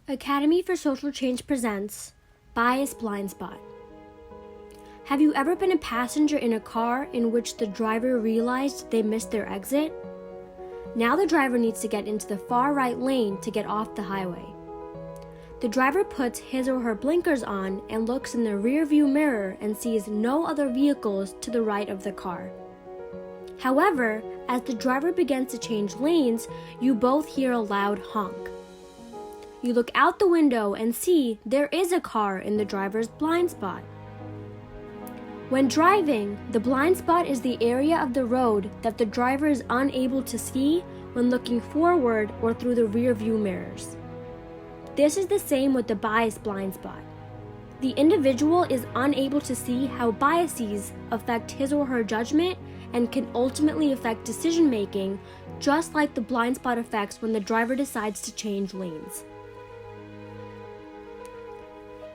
Academy for Social Change presents Bias Blind Spot. Have you ever been a passenger in a car in which the driver realized they missed their exit? Now the driver needs to get into the far right lane to get off the highway. The driver puts his or her blinkers on and looks in the rear view mirror and sees no other vehicles to the right of the car. However, as the driver begins to change lanes, you both hear a loud honk. You look out the window and see there is a car in the driver's blind spot. When driving, the blind spot is the area of the road that the driver is unable to see when looking forward or through the rear view mirrors. This is the same with the bias blind spot. The individual is unable to see how biases affect his or her judgment and can ultimately affect decision making, just like the blind spot affects when the driver decides to change lanes.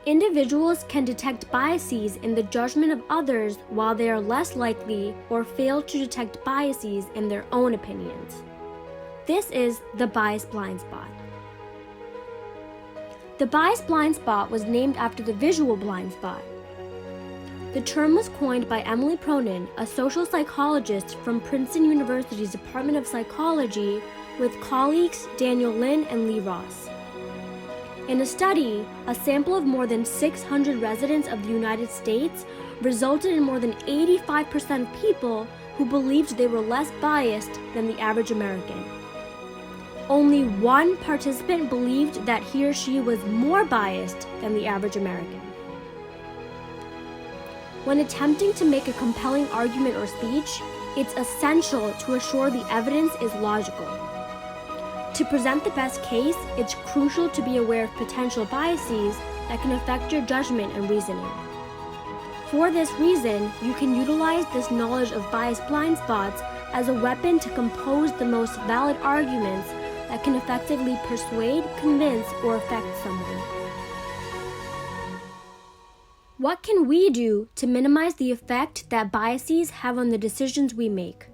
Individuals can detect biases in the judgment of others while they are less likely or fail to detect biases in their own opinions. This is the bias blind spot. The bias blind spot was named after the visual blind spot. The term was coined by Emily Pronin, a social psychologist from Princeton University's Department of Psychology, with colleagues Daniel Lin and Lee Ross. In a study, a sample of more than 600 residents of the United States resulted in more than 85% of people who believed they were less biased than the average American. Only one participant believed that he or she was more biased than the average American. When attempting to make a compelling argument or speech, it's essential to assure the evidence is logical. To present the best case, it's crucial to be aware of potential biases that can affect your judgment and reasoning. For this reason, you can utilize this knowledge of bias blind spots as a weapon to compose the most valid arguments that can effectively persuade, convince, or affect someone. What can we do to minimize the effect that biases have on the decisions we make?